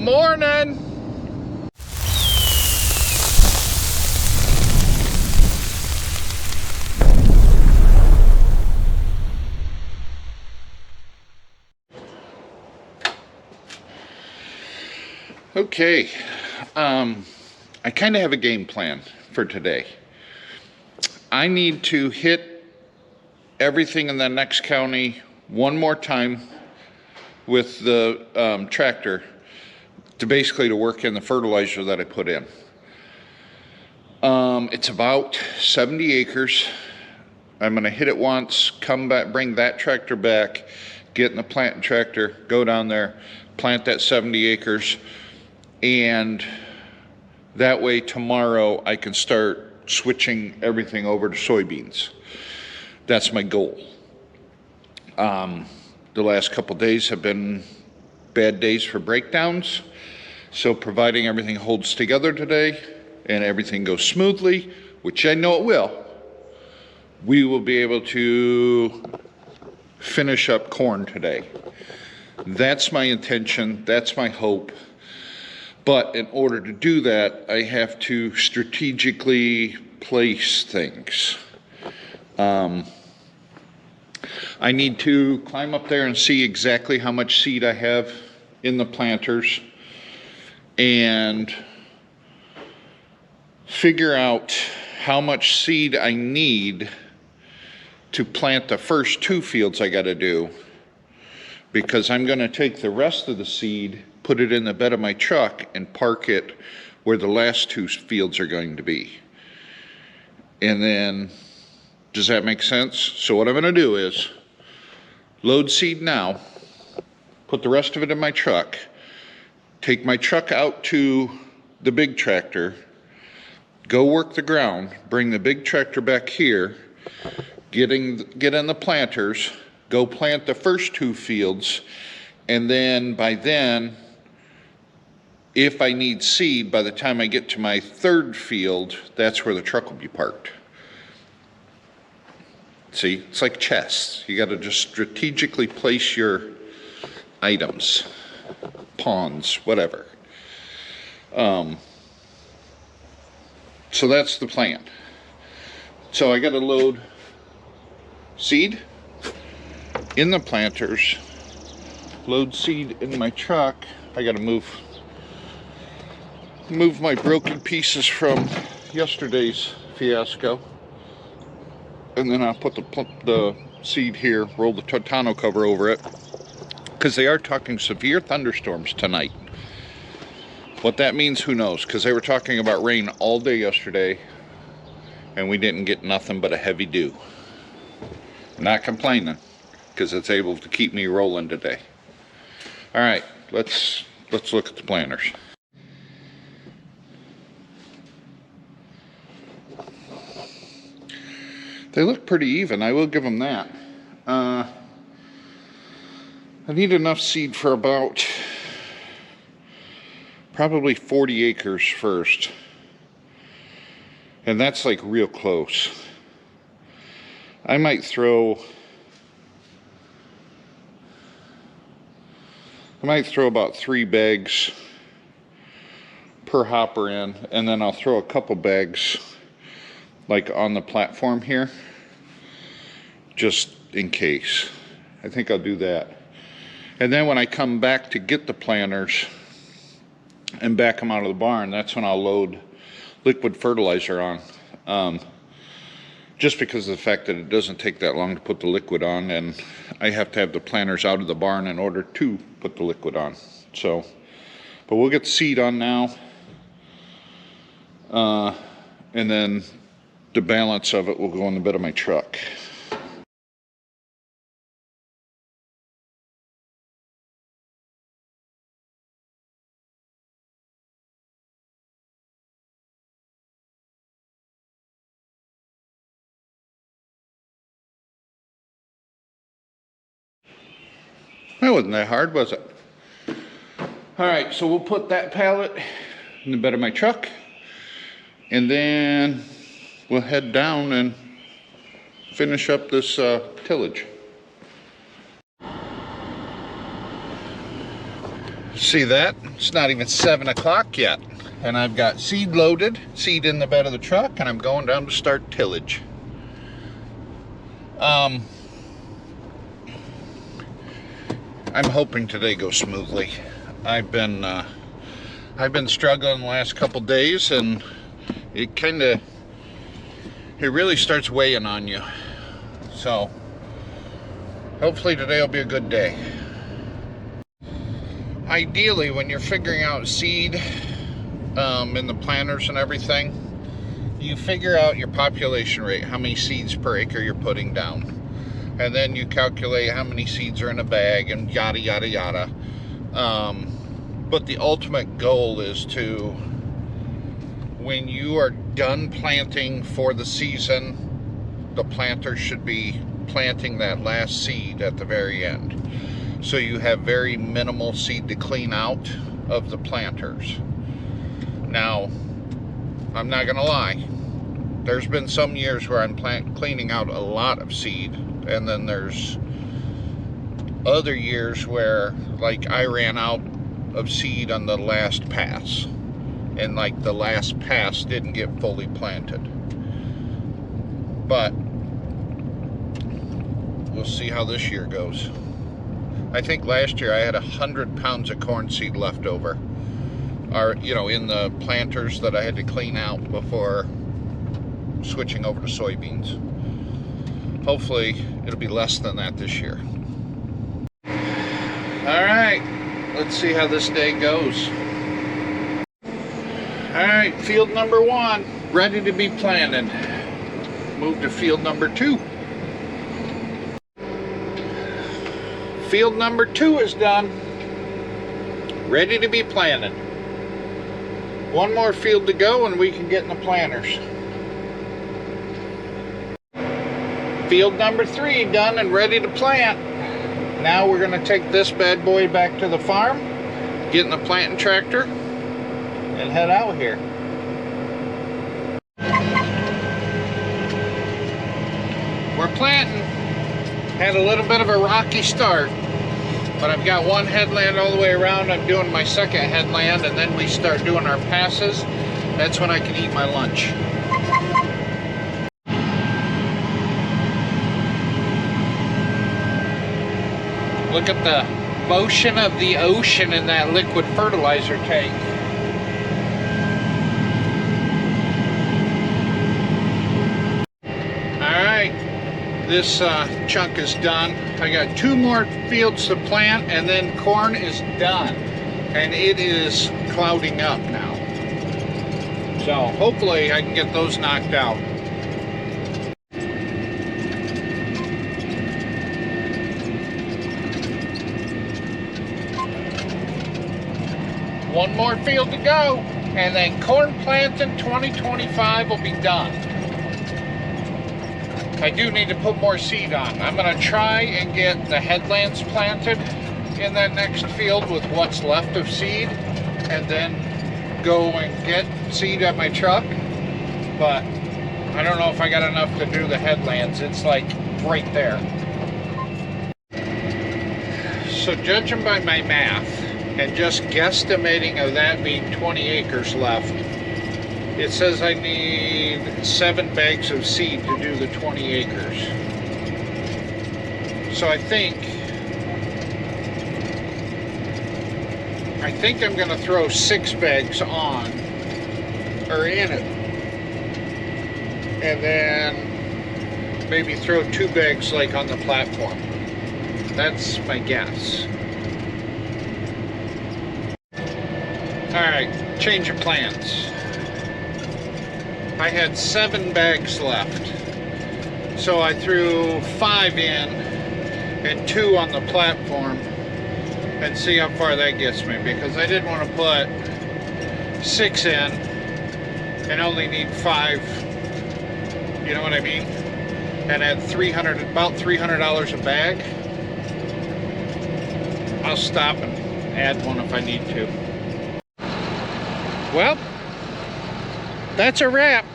morning. Okay, I kind of have a game plan for today. I need to hit everything in the next county one more time with the tractor to work in the fertilizer that I put in. It's about 70 acres. I'm going to hit it once, come back, bring that tractor back, get in the planting tractor, go down there, plant that 70 acres, and that way tomorrow I can start switching everything over to soybeans. That's my goal. The last couple days have been bad days for breakdowns, so providing everything holds together today and everything goes smoothly, which I know it will, we will be able to finish up corn today. That's my intention, that's my hope. But in order to do that, I have to strategically place things. I need to climb up there and see exactly how much seed I have in the planters and figure out how much seed I need to plant the first 2 fields I got to do, because I'm going to take the rest of the seed, put it in the bed of my truck, and park it where the last 2 fields are going to be. And then, does that make sense? So what I'm going to do is load seed now, put the rest of it in my truck, take my truck out to the big tractor, go work the ground, bring the big tractor back here, get in the planters, go plant the first 2 fields, and then by then, if I need seed, by the time I get to my 3rd field, that's where the truck will be parked. See, it's like chess. You got to just strategically place your items, pawns, whatever. So that's the plan. So I got to load seed in the planters, load seed in my truck. I got to move my broken pieces from yesterday's fiasco. And then I'll put the seed here, roll the tonneau cover over it, because they are talking severe thunderstorms tonight. What that means, who knows, because they were talking about rain all day yesterday, and we didn't get nothing but a heavy dew. Not complaining, because it's able to keep me rolling today. All right, let's look at the planters. They look pretty even, I will give them that. I need enough seed for about probably 40 acres first. And that's like real close. I might throw about 3 bags per hopper in, and then I'll throw a couple bags like on the platform here, just in case. I think I'll do that. And then when I come back to get the planters and back them out of the barn, that's when I'll load liquid fertilizer on. Just because of the fact that it doesn't take that long to put the liquid on, and I have to have the planters out of the barn in order to put the liquid on. So, but we'll get the seed on now. And then the balance of it will go in the bed of my truck. That wasn't that hard, was it? All right, so we'll put that pallet in the bed of my truck, and then we'll head down and finish up this See that? It's not even 7 o'clock yet. And I've got seed loaded, seed in the bed of the truck, and I'm going down to start tillage. I'm hoping today goes smoothly. I've been struggling the last couple days, and it really starts weighing on you. So hopefully today will be a good day. Ideally, when you're figuring out seed in the planters and everything, you figure out your population rate, how many seeds per acre you're putting down, and then you calculate how many seeds are in a bag and yada yada yada. But the ultimate goal is to, when you are done planting for the season, the planter should be planting that last seed at the very end, so you have very minimal seed to clean out of the planters. Now, I'm not gonna lie, there's been some years where I'm cleaning out a lot of seed, and then there's other years where, like, I ran out of seed on the last pass, and like the last pass didn't get fully planted. But we'll see how this year goes. I think last year I had 100 pounds of corn seed left over, or, you know, in the planters that I had to clean out before switching over to soybeans. Hopefully it'll be less than that this year. All right, let's see how this day goes. All right, field number 1 ready to be planted. Move to field number 2. Field number 2 is done, ready to be planted. One more field to go and we can get in the planters. Field number 3 done and ready to plant. Now we're going to take this bad boy back to the farm, get in the planting tractor, and head out here. We're planting. Had a little bit of a rocky start, but I've got one headland all the way around. I'm doing my second headland, and then we start doing our passes. That's when I can eat my lunch. Look at the motion of the ocean in that liquid fertilizer tank. Alright, this chunk is done. I got 2 more fields to plant, and then corn is done. And it is clouding up now. So hopefully I can get those knocked out. One more field to go, and then corn planting 2025 will be done. I do need to put more seed on. I'm going to try and get the headlands planted in that next field with what's left of seed, and then go and get seed at my truck. But I don't know if I got enough to do the headlands. It's like right there. So judging by my math, and just guesstimating of that being 20 acres left, it says I need 7 bags of seed to do the 20 acres. So I think I'm going to throw 6 bags on, or in it, and then maybe throw 2 bags like on the platform. That's my guess. Alright, change of plans. I had 7 bags left, so I threw 5 in and 2 on the platform, and see how far that gets me, because I didn't want to put 6 in and only need 5, you know what I mean? And at about $300 a bag, I'll stop and add 1 if I need to. Well, that's a wrap.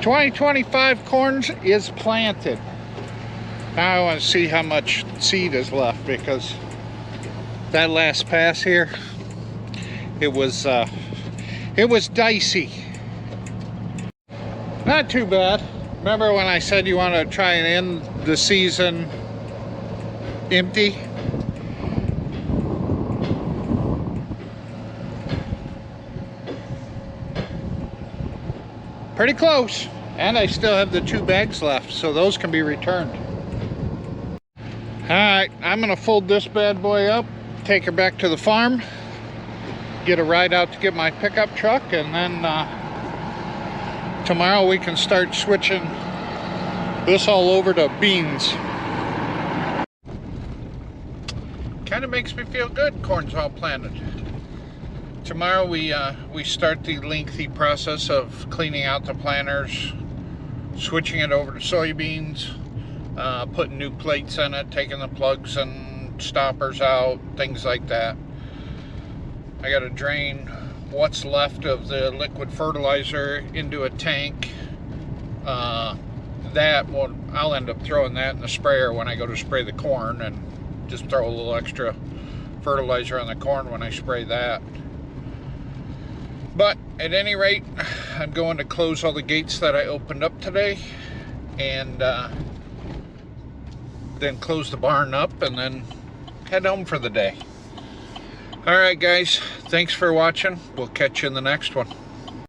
2025 corn is planted. Now I want to see how much seed is left, because that last pass here, it was dicey. Not too bad. Remember when I said you want to try and end the season empty? Pretty close. And I still have the 2 bags left, so those can be returned. Alright, I'm going to fold this bad boy up, take her back to the farm, get a ride out to get my pickup truck, and then tomorrow we can start switching this all over to beans. Kind of makes me feel good, corn's all planted. Tomorrow we start the lengthy process of cleaning out the planters, switching it over to soybeans, putting new plates in it, taking the plugs and stoppers out, things like that. I got to drain what's left of the liquid fertilizer into a tank. I'll end up throwing that in the sprayer when I go to spray the corn, and just throw a little extra fertilizer on the corn when I spray that. But at any rate, I'm going to close all the gates that I opened up today, and then close the barn up, and then head home for the day. Alright guys, thanks for watching. We'll catch you in the next one.